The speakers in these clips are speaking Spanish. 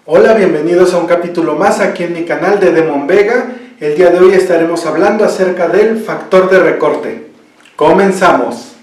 Hola, bienvenidos a un capítulo más aquí en mi canal de Demon Vega. El día de hoy estaremos hablando acerca del factor de recorte. ¡Comenzamos!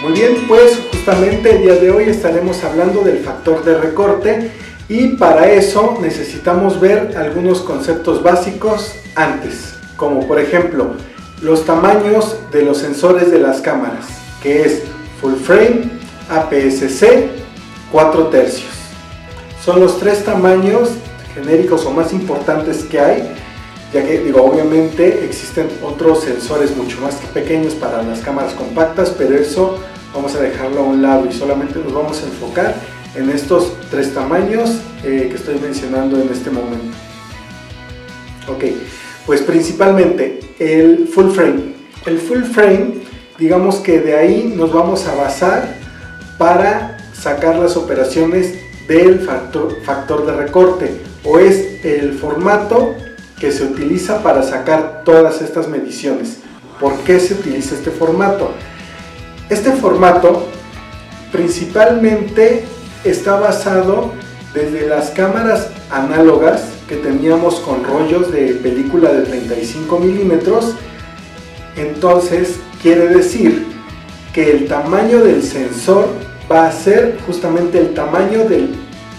Muy bien, pues justamente el día de hoy estaremos hablando del factor de recorte y para eso necesitamos ver algunos conceptos básicos antes, como por ejemplo los tamaños de los sensores de las cámaras, que es Full Frame, APS-C, 4/3. Son los tres tamaños genéricos o más importantes que hay, ya que obviamente existen otros sensores mucho más pequeños para las cámaras compactas, pero eso vamos a dejarlo a un lado y solamente nos vamos a enfocar en estos tres tamaños que estoy mencionando en este momento. Ok, pues principalmente el full frame. El full frame, digamos que de ahí nos vamos a basar para sacar las operaciones del factor de recorte, o es el formato que se utiliza para sacar todas estas mediciones. ¿Por qué se utiliza este formato? Este formato principalmente está basado desde las cámaras análogas que teníamos con rollos de película de 35 milímetros. Entonces quiere decir que el tamaño del sensor va a ser justamente el tamaño del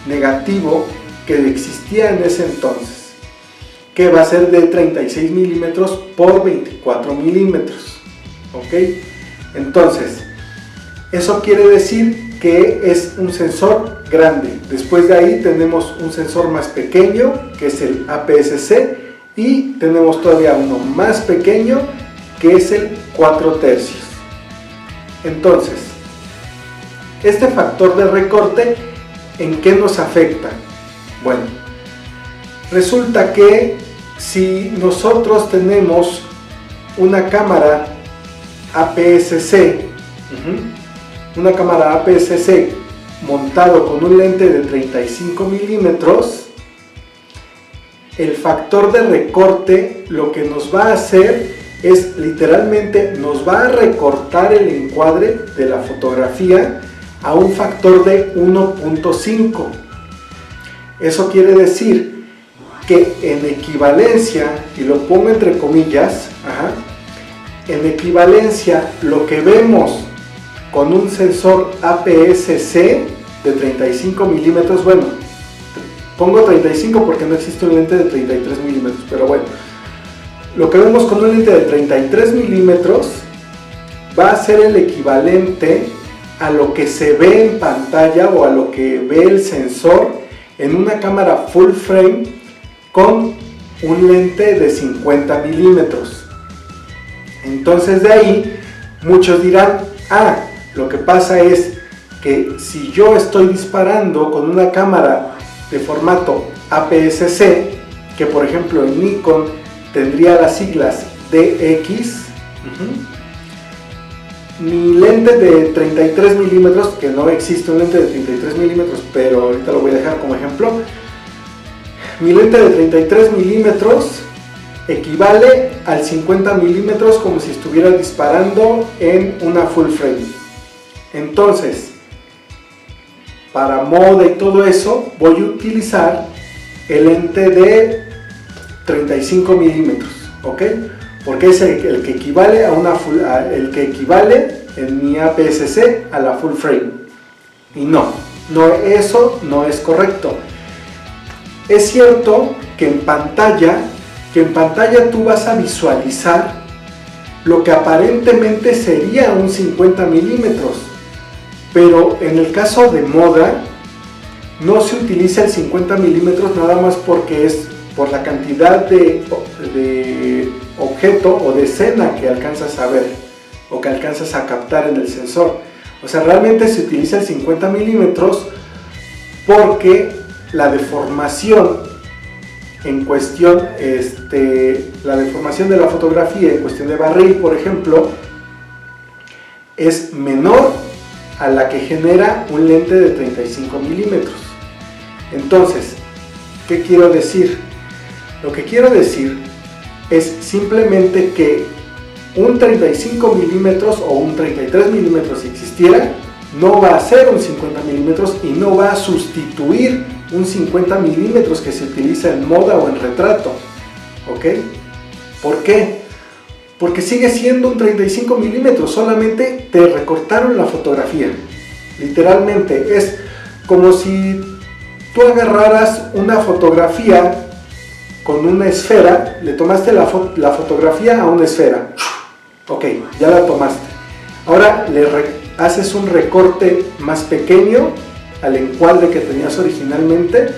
negativo que existía en ese entonces, que va a ser de 36 milímetros por 24 milímetros. ¿Ok? Entonces, eso quiere decir que es un sensor grande. Después de ahí tenemos un sensor más pequeño, que es el APS-C, y tenemos todavía uno más pequeño, que es el 4/3. Entonces, este factor de recorte, ¿en qué nos afecta? Bueno, resulta que si nosotros tenemos una cámara APS-C, montado con un lente de 35 milímetros, el factor de recorte lo que nos va a hacer es literalmente nos va a recortar el encuadre de la fotografía a un factor de 1.5. Eso quiere decir que en equivalencia, y lo pongo entre comillas, en equivalencia lo que vemos con un sensor APS-C de 35 milímetros, bueno, pongo 35 porque no existe un lente de 33 milímetros, pero bueno, lo que vemos con un lente de 33 milímetros va a ser el equivalente a lo que se ve en pantalla o a lo que ve el sensor en una cámara full frame con un lente de 50 milímetros. Entonces de ahí muchos dirán, lo que pasa es que si yo estoy disparando con una cámara de formato APS-C, que por ejemplo en Nikon tendría las siglas DX, mi lente de 33 milímetros, que no existe un lente de 33 milímetros, pero ahorita lo voy a dejar como ejemplo, mi lente de 33 milímetros equivale al 50 milímetros como si estuviera disparando en una full frame. Entonces, para moda y todo eso, voy a utilizar el lente de 35 milímetros, ¿ok? Porque es el que equivale el que equivale en mi APS-C a la full frame. Y eso no es correcto. Es cierto que en pantalla tú vas a visualizar lo que aparentemente sería un 50 milímetros, pero en el caso de moda no se utiliza el 50 milímetros nada más porque es por la cantidad de objeto o de escena que alcanzas a ver o que alcanzas a captar en el sensor. O sea, realmente se utiliza el 50 milímetros porque la deformación en cuestión, la deformación de la fotografía en cuestión de barril, por ejemplo, es menor a la que genera un lente de 35 milímetros. Entonces, ¿qué quiero decir? Lo que quiero decir es simplemente que un 35 milímetros o un 33 milímetros, si existiera, no va a ser un 50 milímetros y no va a sustituir un 50 milímetros que se utiliza en moda o en retrato. ¿Ok? ¿Por qué? Porque sigue siendo un 35 milímetros, solamente te recortaron la fotografía. Literalmente es como si tú agarraras una fotografía con una esfera, le tomaste la fotografía a una esfera. Ok, ya la tomaste. Ahora haces un recorte más pequeño al encuadre que tenías originalmente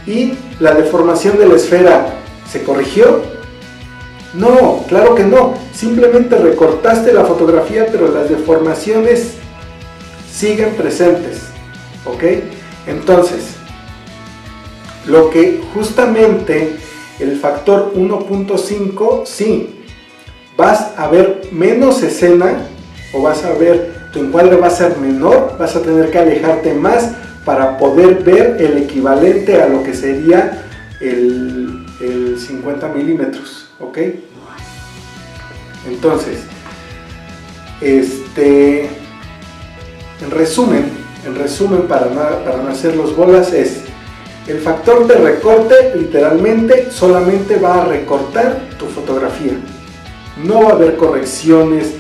y la deformación de la esfera ¿se corrigió? No, claro que no. Simplemente recortaste la fotografía, pero las deformaciones siguen presentes. ¿Ok? Entonces, lo que justamente el factor 1.5, sí, vas a ver menos escena o vas a ver, tu encuadre va a ser menor, vas a tener que alejarte más para poder ver el equivalente a lo que sería el 50 milímetros, ¿ok? Entonces, en resumen, para no hacer los bolas, es el factor de recorte literalmente solamente va a recortar tu fotografía. No va a haber correcciones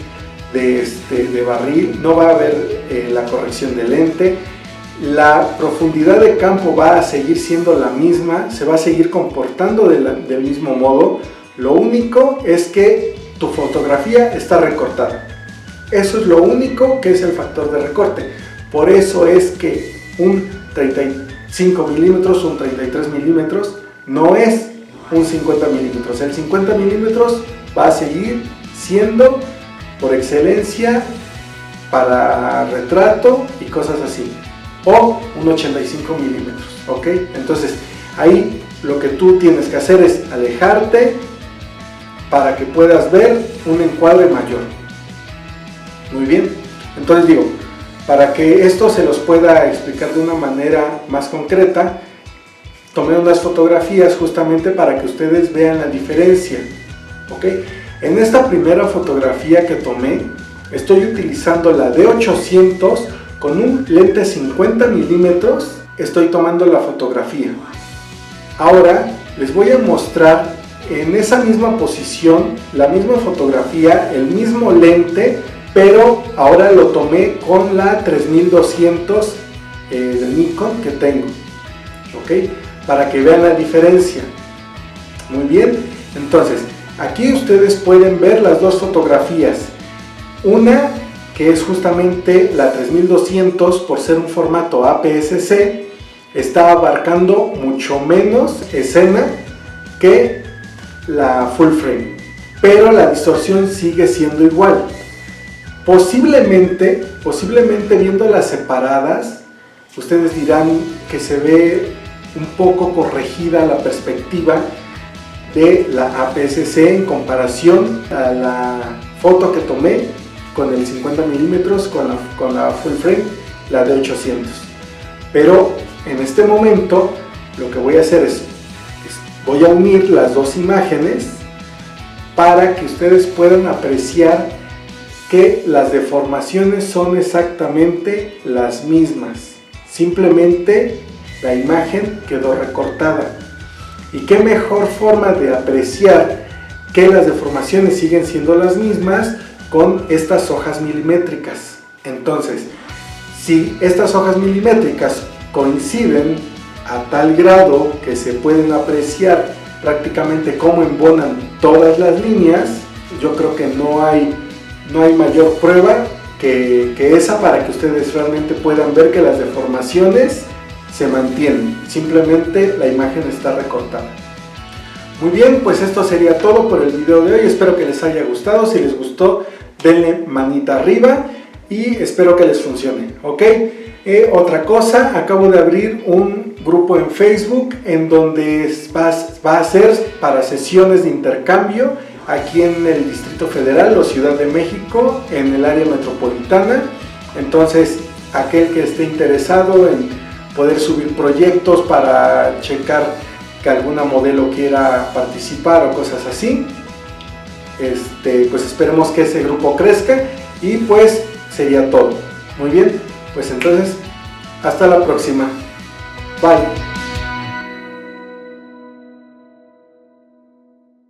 de barril, no va a haber la corrección de lente. La profundidad de campo va a seguir siendo la misma, se va a seguir comportando del mismo modo. Lo único es que tu fotografía está recortada. Eso es lo único que es el factor de recorte. Por eso es que un 35 milímetros, un 33 milímetros no es un 50 milímetros. El 50 milímetros va a seguir siendo por excelencia para retrato y cosas así, o un 85 milímetros, ¿ok? Entonces ahí lo que tú tienes que hacer es alejarte para que puedas ver un encuadre mayor. Muy bien, entonces digo, para que esto se los pueda explicar de una manera más concreta, tomé unas fotografías justamente para que ustedes vean la diferencia, ¿ok? En esta primera fotografía que tomé, estoy utilizando la D800 con un lente 50 milímetros, estoy tomando la fotografía. Ahora les voy a mostrar en esa misma posición, la misma fotografía, el mismo lente, pero ahora lo tomé con la 3200 de Nikon que tengo, ¿ok? Para que vean la diferencia. Muy bien, entonces aquí ustedes pueden ver las dos fotografías. Una que es justamente la 3200, por ser un formato APS-C, está abarcando mucho menos escena que la full frame, pero la distorsión sigue siendo igual. Posiblemente viéndolas separadas, ustedes dirán que se ve un poco corregida la perspectiva de la APS-C en comparación a la foto que tomé con el 50 milímetros con la full frame, la de 800. Pero en este momento lo que voy a hacer es voy a unir las dos imágenes para que ustedes puedan apreciar que las deformaciones son exactamente las mismas, simplemente la imagen quedó recortada. Y qué mejor forma de apreciar que las deformaciones siguen siendo las mismas con estas hojas milimétricas. Entonces, si estas hojas milimétricas coinciden a tal grado que se pueden apreciar prácticamente cómo embonan todas las líneas, yo creo que no hay mayor prueba que esa para que ustedes realmente puedan ver que las deformaciones se mantienen, simplemente la imagen está recortada. Muy bien, pues esto sería todo por el video de hoy, espero que les haya gustado. Si les gustó, denle manita arriba y espero que les funcione, ¿ok? Otra cosa, acabo de abrir un grupo en Facebook en donde va a ser para sesiones de intercambio aquí en el Distrito Federal o Ciudad de México, en el área metropolitana. Entonces, aquel que esté interesado en poder subir proyectos para checar que alguna modelo quiera participar o cosas así, pues esperemos que ese grupo crezca y pues sería todo. Muy bien, pues entonces hasta la próxima. Bye.